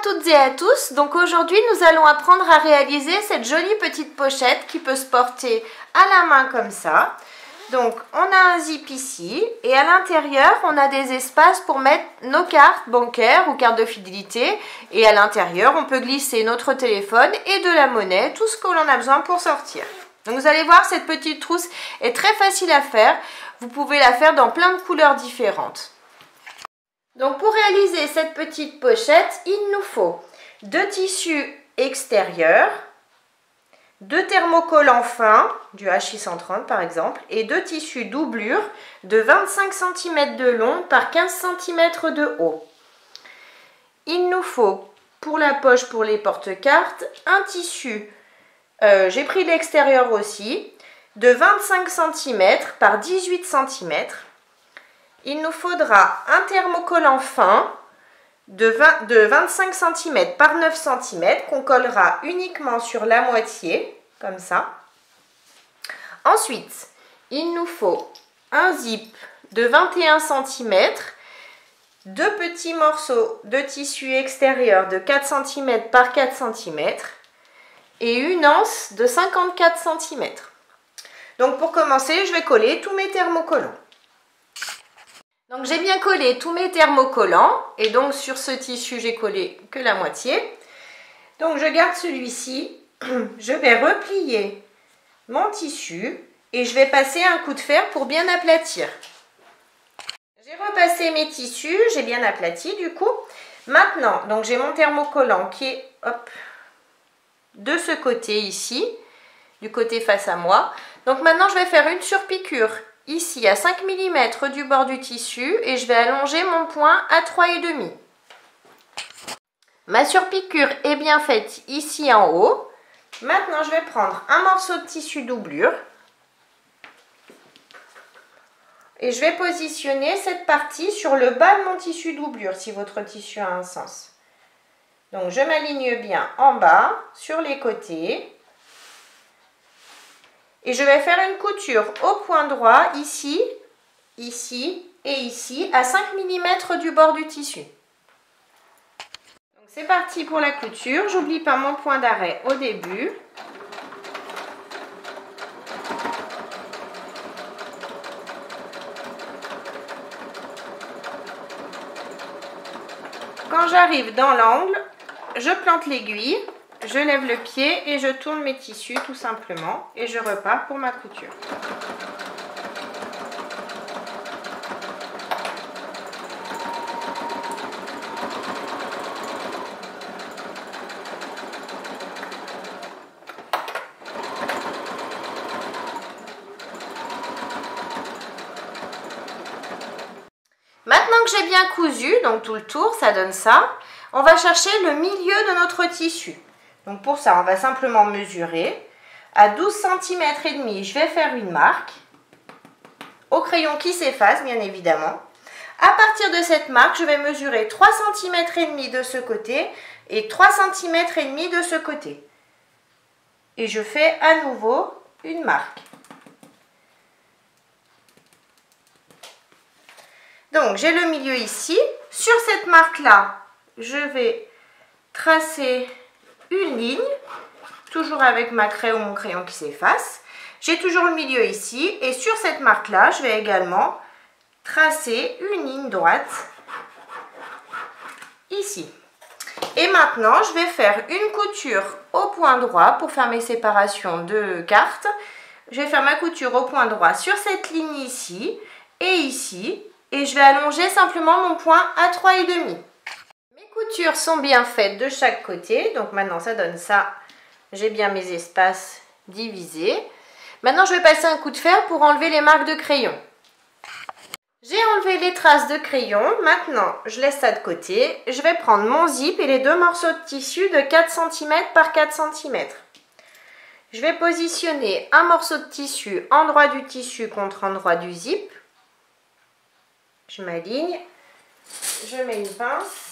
toutes et à tous, donc aujourd'hui nous allons apprendre à réaliser cette jolie petite pochette qui peut se porter à la main comme ça. Donc on a un zip ici et à l'intérieur on a des espaces pour mettre nos cartes bancaires ou cartes de fidélité et à l'intérieur on peut glisser notre téléphone et de la monnaie, tout ce que l'on a besoin pour sortir. Donc vous allez voir, cette petite trousse est très facile à faire, vous pouvez la faire dans plein de couleurs différentes. Donc pour réaliser cette petite pochette, il nous faut 2 tissus extérieurs, 2 thermocollants fins, du H630 par exemple, et 2 tissus doublure de 25 cm de long par 15 cm de haut. Il nous faut pour la poche, pour les porte-cartes, un tissu, j'ai pris l'extérieur aussi, de 25 cm par 18 cm. Il nous faudra un thermocollant fin de 25 cm par 9 cm qu'on collera uniquement sur la moitié, comme ça. Ensuite, il nous faut un zip de 21 cm, 2 petits morceaux de tissu extérieur de 4 cm par 4 cm et une anse de 54 cm. Donc pour commencer, je vais coller tous mes thermocollants. Donc j'ai bien collé tous mes thermocollants et donc sur ce tissu j'ai collé que la moitié. Donc je garde celui-ci, je vais replier mon tissu et je vais passer un coup de fer pour bien aplatir. J'ai repassé mes tissus, j'ai bien aplati du coup. Maintenant, donc j'ai mon thermocollant qui est de ce côté ici, du côté face à moi. Donc maintenant je vais faire une surpiqûre ici à 5 mm du bord du tissu et je vais allonger mon point à 3,5. Ma surpiqûre est bien faite ici en haut. Maintenant je vais prendre un morceau de tissu doublure et je vais positionner cette partie sur le bas de mon tissu doublure si votre tissu a un sens. Donc je m'aligne bien en bas, sur les côtés. Et je vais faire une couture au point droit, ici, ici et ici, à 5 mm du bord du tissu. Donc c'est parti pour la couture. J'oublie pas mon point d'arrêt au début. Quand j'arrive dans l'angle, je plante l'aiguille. Je lève le pied et je tourne mes tissus tout simplement et je repars pour ma couture. Maintenant que j'ai bien cousu, donc tout le tour, ça donne ça, on va chercher le milieu de notre tissu. Donc pour ça, on va simplement mesurer. À 12 cm et demi, je vais faire une marque. Au crayon qui s'efface, bien évidemment. À partir de cette marque, je vais mesurer 3 cm et demi de ce côté et 3 cm et demi de ce côté. Et je fais à nouveau une marque. Donc j'ai le milieu ici. Sur cette marque-là, je vais tracer une ligne, toujours avec ma craie ou mon crayon qui s'efface. J'ai toujours le milieu ici et sur cette marque-là, je vais également tracer une ligne droite ici. Et maintenant, je vais faire une couture au point droit pour faire mes séparations de cartes. Je vais faire ma couture au point droit sur cette ligne ici et ici et je vais allonger simplement mon point à 3,5. Les coutures sont bien faites de chaque côté, donc maintenant ça donne ça, j'ai bien mes espaces divisés. Maintenant je vais passer un coup de fer pour enlever les marques de crayon. J'ai enlevé les traces de crayon, maintenant je laisse ça de côté. Je vais prendre mon zip et les 2 morceaux de tissu de 4 cm par 4 cm. Je vais positionner un morceau de tissu endroit du tissu contre endroit du zip. Je m'aligne, je mets une pince.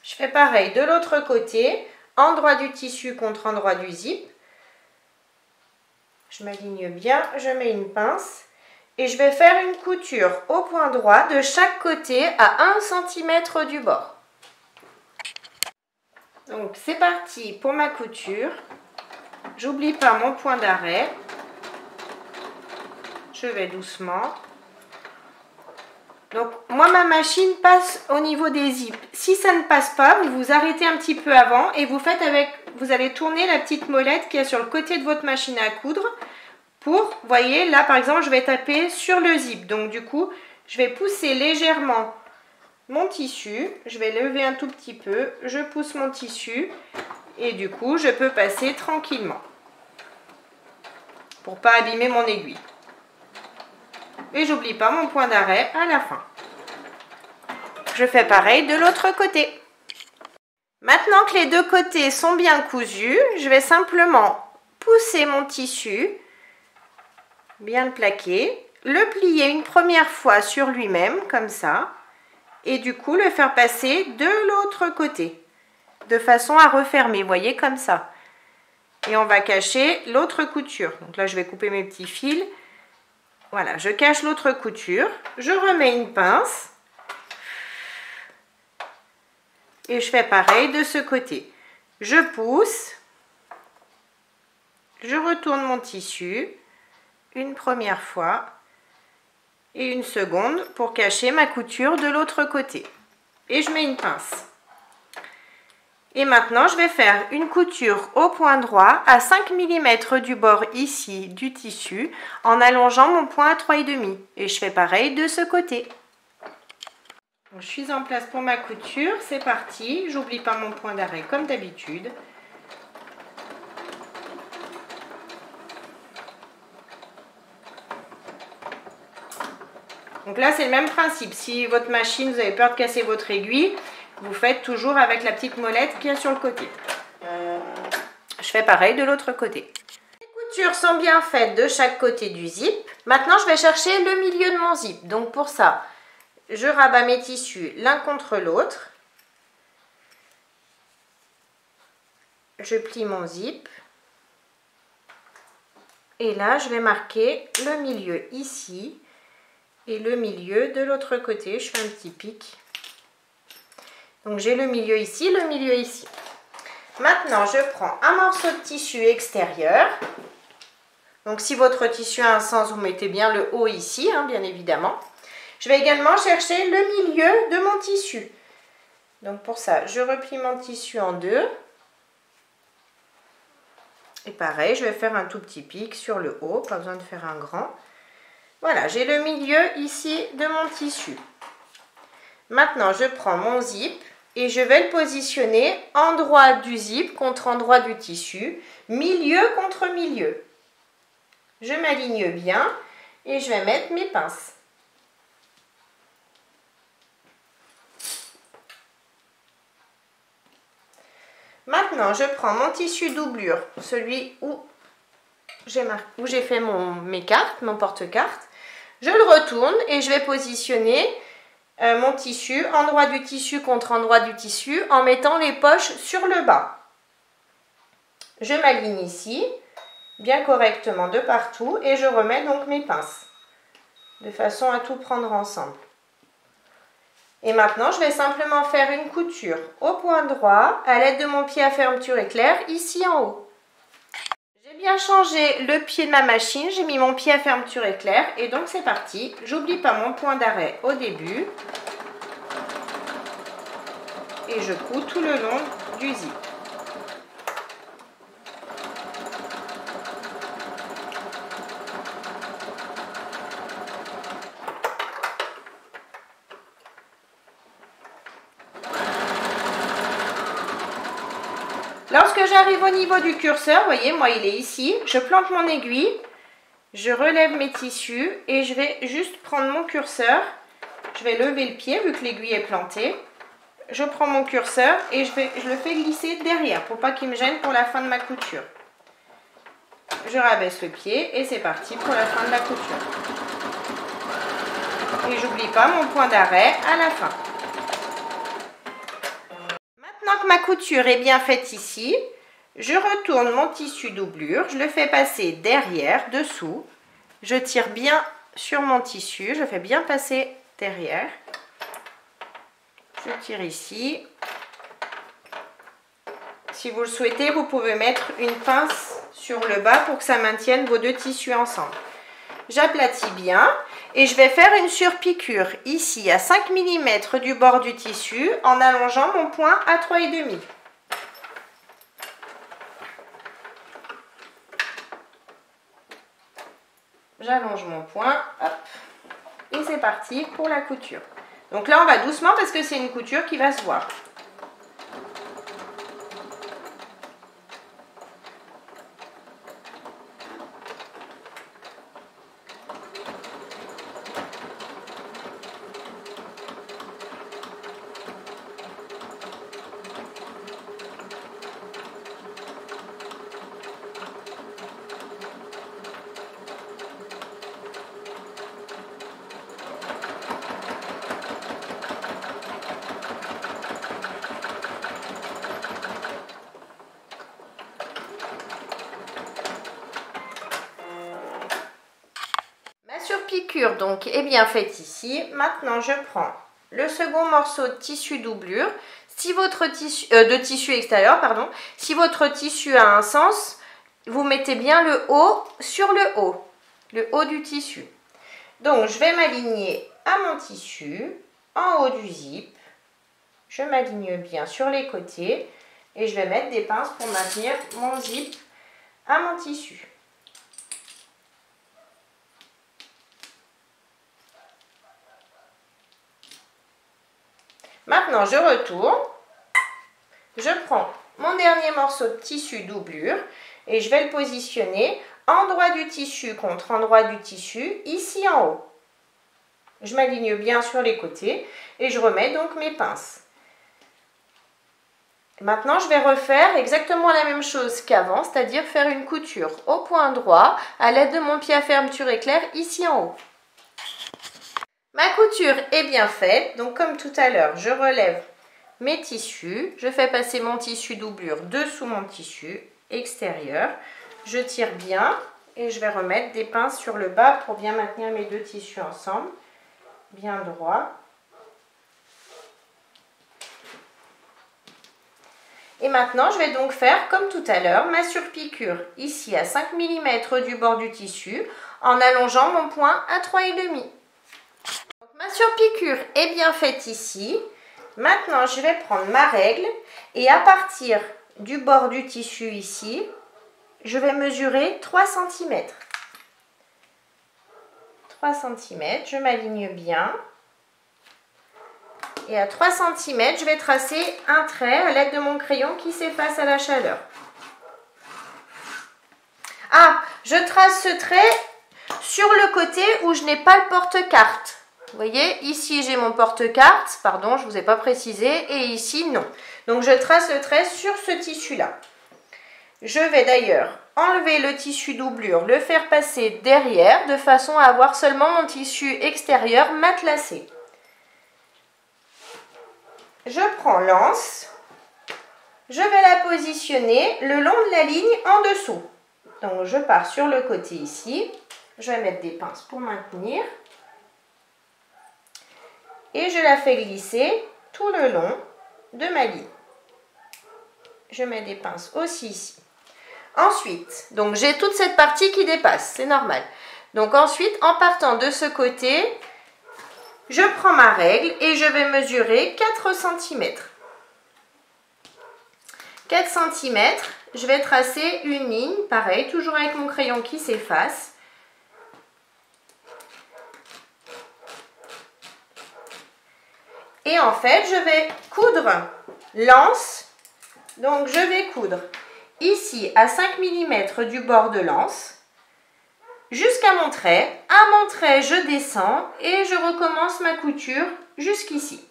Je fais pareil de l'autre côté, endroit du tissu contre endroit du zip. Je m'aligne bien, je mets une pince Et je vais faire une couture au point droit de chaque côté à 1 cm du bord. Donc c'est parti pour ma couture. J'oublie pas mon point d'arrêt. Je vais doucement. Donc moi ma machine passe au niveau des zips. Si ça ne passe pas, vous vous arrêtez un petit peu avant et vous faites avec, vous allez tourner la petite molette qui est sur le côté de votre machine à coudre pour, vous voyez là par exemple je vais taper sur le zip. Donc du coup je vais pousser légèrement mon tissu, je vais lever un tout petit peu, je pousse mon tissu et du coup je peux passer tranquillement pour pas abîmer mon aiguille. Et j'oublie pas mon point d'arrêt à la fin. Je fais pareil de l'autre côté. Maintenant que les deux côtés sont bien cousus, je vais simplement pousser mon tissu, bien le plaquer, le plier une première fois sur lui-même comme ça et du coup le faire passer de l'autre côté de façon à refermer, vous voyez, comme ça. Et on va cacher l'autre couture. Donc là je vais couper mes petits fils. Voilà, je cache l'autre couture, je remets une pince et je fais pareil de ce côté. Je pousse, je retourne mon tissu une première fois et une seconde pour cacher ma couture de l'autre côté. Et je mets une pince. Et maintenant, je vais faire une couture au point droit à 5 mm du bord ici du tissu en allongeant mon point à 3,5. Et je fais pareil de ce côté. Donc, je suis en place pour ma couture, c'est parti. J'oublie pas mon point d'arrêt comme d'habitude. Donc là, c'est le même principe. Si votre machine, vous avez peur de casser votre aiguille, vous faites toujours avec la petite molette qui est sur le côté. Je fais pareil de l'autre côté. Les coutures sont bien faites de chaque côté du zip. Maintenant, je vais chercher le milieu de mon zip. Donc pour ça, je rabats mes tissus l'un contre l'autre. Je plie mon zip. Et là, je vais marquer le milieu ici et le milieu de l'autre côté. Je fais un petit pic. Donc j'ai le milieu ici, le milieu ici. Maintenant, je prends un morceau de tissu extérieur. Donc si votre tissu a un sens, vous mettez bien le haut ici, hein, bien évidemment. Je vais également chercher le milieu de mon tissu. Donc pour ça, je replie mon tissu en deux. Et pareil, je vais faire un tout petit pic sur le haut, pas besoin de faire un grand. Voilà, j'ai le milieu ici de mon tissu. Maintenant, je prends mon zip et je vais le positionner endroit du zip contre endroit du tissu, milieu contre milieu. Je m'aligne bien et je vais mettre mes pinces. Maintenant, je prends mon tissu doublure, celui où j'ai fait mes cartes, mon porte-cartes. Je le retourne et je vais positionner mon tissu, endroit du tissu contre endroit du tissu, en mettant les poches sur le bas. Je m'aligne ici, bien correctement de partout, et je remets donc mes pinces, de façon à tout prendre ensemble. Et maintenant, je vais simplement faire une couture au point droit, à l'aide de mon pied à fermeture éclair, ici en haut. J'ai bien changé le pied de ma machine, j'ai mis mon pied à fermeture éclair et donc c'est parti. J'oublie pas mon point d'arrêt au début et je couds tout le long du zip. Lorsque j'arrive au niveau du curseur, vous voyez, moi il est ici, je plante mon aiguille, je relève mes tissus et je vais juste prendre mon curseur, je vais lever le pied vu que l'aiguille est plantée, je prends mon curseur et je le fais glisser derrière pour pas qu'il me gêne pour la fin de ma couture. Je rabaisse le pied et c'est parti pour la fin de la couture. Et j'oublie pas mon point d'arrêt à la fin. Maintenant que ma couture est bien faite ici, je retourne mon tissu doublure, je le fais passer derrière, dessous. Je tire bien sur mon tissu, je fais bien passer derrière. Je tire ici. Si vous le souhaitez, vous pouvez mettre une pince sur le bas pour que ça maintienne vos deux tissus ensemble. J'aplatis bien et je vais faire une surpiqûre ici à 5 mm du bord du tissu en allongeant mon point à 3,5. J'allonge mon point, hop, et c'est parti pour la couture. Donc là on va doucement parce que c'est une couture qui va se voir. Surpiqûre donc est bien faite ici. Maintenant je prends le second morceau de tissu doublure. Si votre tissu de tissu extérieur, pardon, si votre tissu a un sens, vous mettez bien le haut sur le haut du tissu. Donc je vais m'aligner à mon tissu en haut du zip. Je m'aligne bien sur les côtés et je vais mettre des pinces pour maintenir mon zip à mon tissu. Maintenant, je retourne, je prends mon dernier morceau de tissu doublure et je vais le positionner endroit du tissu contre endroit du tissu, ici en haut. Je m'aligne bien sur les côtés et je remets donc mes pinces. Maintenant, je vais refaire exactement la même chose qu'avant, c'est-à-dire faire une couture au point droit à l'aide de mon pied à fermeture éclair ici en haut. Ma couture est bien faite, donc comme tout à l'heure, je relève mes tissus, je fais passer mon tissu doublure dessous mon tissu extérieur, je tire bien et je vais remettre des pinces sur le bas pour bien maintenir mes deux tissus ensemble, bien droit. Et maintenant, je vais donc faire comme tout à l'heure, ma surpiqûre ici à 5 mm du bord du tissu en allongeant mon point à 3,5. Ma surpiqûre est bien faite ici. Maintenant, je vais prendre ma règle et à partir du bord du tissu ici, je vais mesurer 3 cm. 3 cm, je m'aligne bien. Et à 3 cm, je vais tracer un trait à l'aide de mon crayon qui s'efface à la chaleur. Ah, je trace ce trait sur le côté où je n'ai pas le porte-carte. Vous voyez, ici j'ai mon porte-carte, pardon, je ne vous ai pas précisé, et ici non. Donc je trace le trait sur ce tissu-là. Je vais d'ailleurs enlever le tissu doublure, le faire passer derrière, de façon à avoir seulement mon tissu extérieur matelassé. Je prends l'anse, je vais la positionner le long de la ligne en dessous. Donc je pars sur le côté ici, je vais mettre des pinces pour maintenir. Et je la fais glisser tout le long de ma ligne. Je mets des pinces aussi ici. Ensuite, donc j'ai toute cette partie qui dépasse, c'est normal. Donc ensuite, en partant de ce côté, je prends ma règle et je vais mesurer 4 cm. 4 cm, je vais tracer une ligne, pareil, toujours avec mon crayon qui s'efface. Et en fait, je vais coudre l'anse. Donc, je vais coudre ici à 5 mm du bord de l'anse jusqu'à mon trait. À mon trait, je descends et je recommence ma couture jusqu'ici.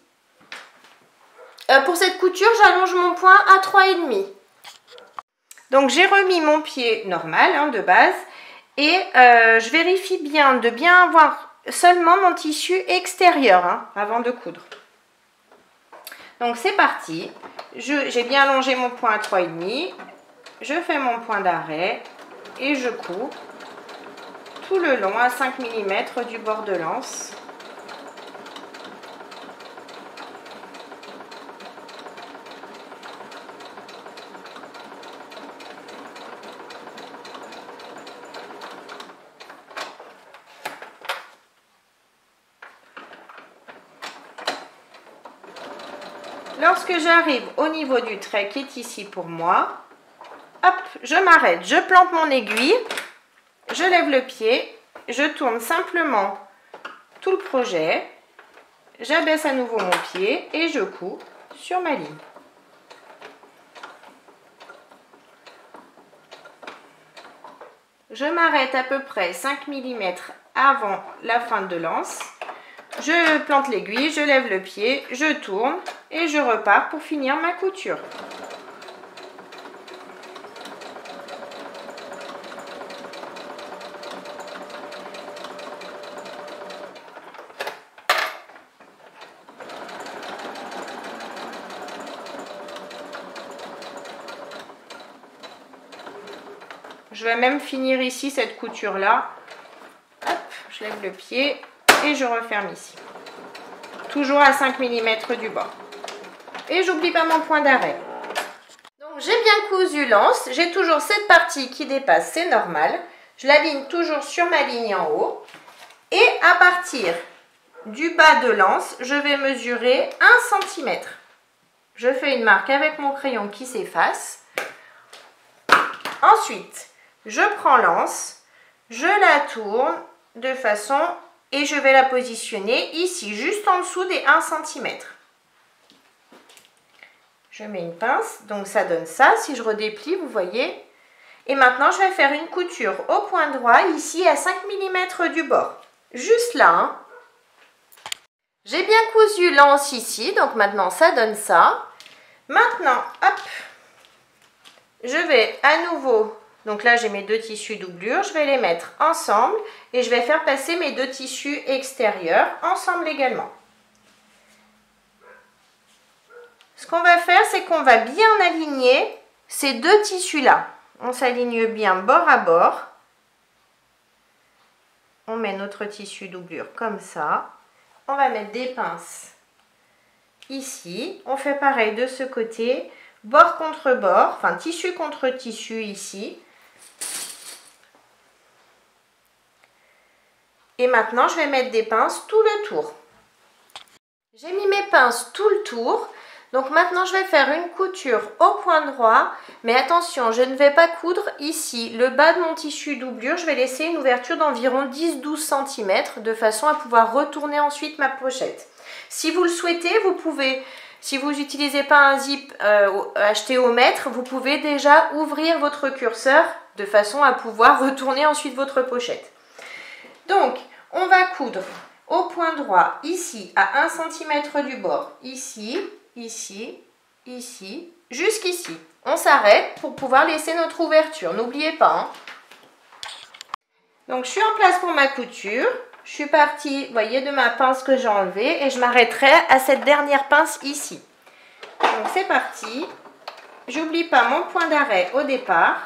Pour cette couture, j'allonge mon point à 3,5. Donc, j'ai remis mon pied normal de base et je vérifie bien de bien avoir seulement mon tissu extérieur avant de coudre. Donc c'est parti, j'ai bien allongé mon point à 3,5, je fais mon point d'arrêt et je couds tout le long à 5 mm du bord de l'anse. Lorsque j'arrive au niveau du trait qui est ici pour moi, hop, je m'arrête, je plante mon aiguille, je lève le pied, je tourne simplement tout le projet, j'abaisse à nouveau mon pied et je couds sur ma ligne. Je m'arrête à peu près 5 mm avant la fin de l'anse. Je plante l'aiguille, je lève le pied, je tourne et je repars pour finir ma couture. Je vais même finir ici cette couture là. Hop, je lève le pied et je referme ici. Toujours à 5 mm du bord. Et j'oublie pas mon point d'arrêt. Donc j'ai bien cousu l'anse. J'ai toujours cette partie qui dépasse, c'est normal. Je l'aligne toujours sur ma ligne en haut. Et à partir du bas de l'anse, je vais mesurer 1 cm. Je fais une marque avec mon crayon qui s'efface. Ensuite, je prends l'anse, je la tourne de façon et je vais la positionner ici, juste en dessous des 1 cm. Je mets une pince, donc ça donne ça. Si je redéplie, vous voyez. Et maintenant, je vais faire une couture au point droit, ici à 5 mm du bord. Juste là. Hein. J'ai bien cousu l'anse ici, donc maintenant ça donne ça. Maintenant, hop, je vais à nouveau... Donc là, j'ai mes deux tissus doublure, je vais les mettre ensemble et je vais faire passer mes deux tissus extérieurs ensemble également. Ce qu'on va faire, c'est qu'on va bien aligner ces deux tissus-là. On s'aligne bien bord à bord. On met notre tissu doublure comme ça. On va mettre des pinces ici. On fait pareil de ce côté, bord contre bord, enfin tissu contre tissu ici. Et maintenant, je vais mettre des pinces tout le tour. J'ai mis mes pinces tout le tour. Donc maintenant, je vais faire une couture au point droit. Mais attention, je ne vais pas coudre ici. Le bas de mon tissu doublure, je vais laisser une ouverture d'environ 10-12 cm de façon à pouvoir retourner ensuite ma pochette. Si vous le souhaitez, vous pouvez, si vous n'utilisez pas un zip acheté au mètre, vous pouvez déjà ouvrir votre curseur de façon à pouvoir retourner ensuite votre pochette. Donc, on va coudre au point droit, ici, à 1 cm du bord, ici, ici, ici, jusqu'ici. On s'arrête pour pouvoir laisser notre ouverture, n'oubliez pas. Hein. Donc, je suis en place pour ma couture. Je suis partie, vous voyez, de ma pince que j'ai enlevée et je m'arrêterai à cette dernière pince ici. Donc, c'est parti. J'oublie pas mon point d'arrêt au départ.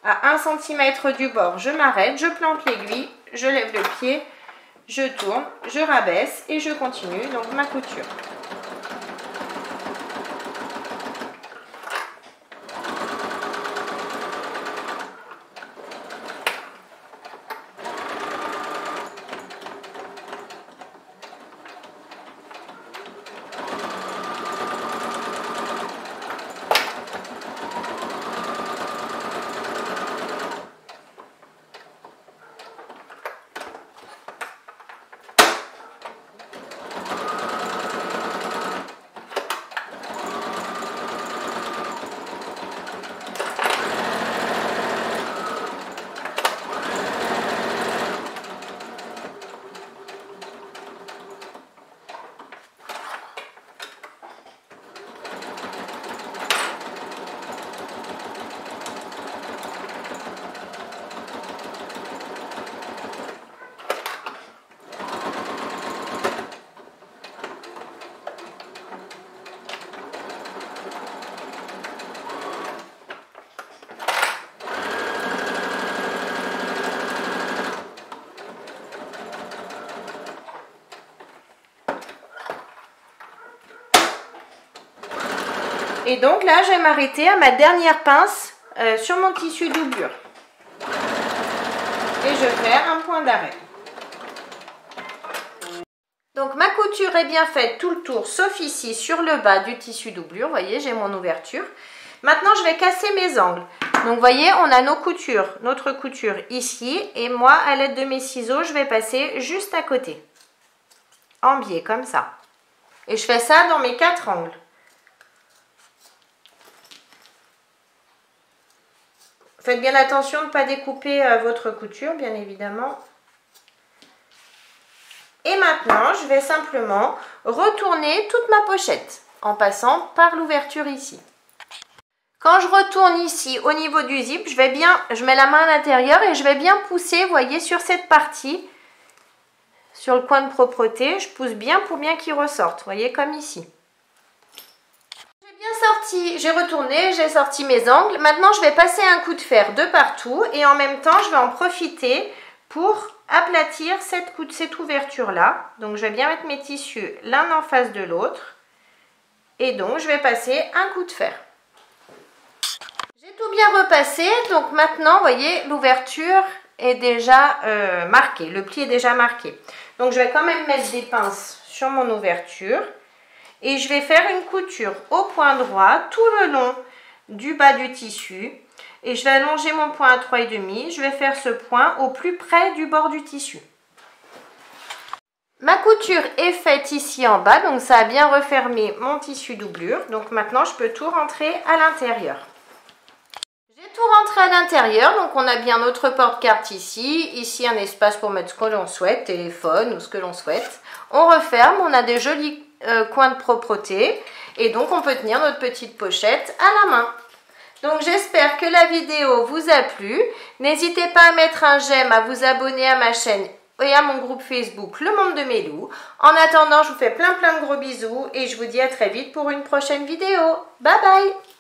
À 1 cm du bord, je m'arrête, je plante l'aiguille, je lève le pied, je tourne, je rabaisse et je continue donc ma couture. Et donc là, je vais m'arrêter à ma dernière pince sur mon tissu doublure. Et je fais un point d'arrêt. Donc ma couture est bien faite tout le tour, sauf ici sur le bas du tissu doublure. Vous voyez, j'ai mon ouverture. Maintenant, je vais casser mes angles. Donc vous voyez, on a nos coutures, notre couture ici. Et moi, à l'aide de mes ciseaux, je vais passer juste à côté. En biais, comme ça. Et je fais ça dans mes 4 angles. Faites bien attention de ne pas découper votre couture, bien évidemment. Et maintenant, je vais simplement retourner toute ma pochette en passant par l'ouverture ici. Quand je retourne ici au niveau du zip, je mets la main à l'intérieur et je vais bien pousser, vous voyez, sur cette partie, sur le coin de propreté, je pousse bien pour bien qu'il ressorte, vous voyez, comme ici. J'ai retourné, j'ai sorti mes angles. Maintenant, je vais passer un coup de fer de partout et en même temps, je vais en profiter pour aplatir cette ouverture-là. Donc, je vais bien mettre mes tissus l'un en face de l'autre. Et donc, je vais passer un coup de fer. J'ai tout bien repassé. Donc, maintenant, vous voyez, l'ouverture est déjà marquée. Le pli est déjà marqué. Donc, je vais quand même mettre des pinces sur mon ouverture. Et je vais faire une couture au point droit tout le long du bas du tissu. Et je vais allonger mon point à 3,5. Je vais faire ce point au plus près du bord du tissu. Ma couture est faite ici en bas, donc ça a bien refermé mon tissu doublure. Donc maintenant, je peux tout rentrer à l'intérieur. J'ai tout rentré à l'intérieur, donc on a bien notre porte-carte ici. Ici, un espace pour mettre ce que l'on souhaite, téléphone ou ce que l'on souhaite. On referme, on a des jolis coins de propreté. Et donc, on peut tenir notre petite pochette à la main. Donc, j'espère que la vidéo vous a plu. N'hésitez pas à mettre un j'aime, à vous abonner à ma chaîne et à mon groupe Facebook Le Monde de Mélou. En attendant, je vous fais plein de gros bisous et je vous dis à très vite pour une prochaine vidéo. Bye bye!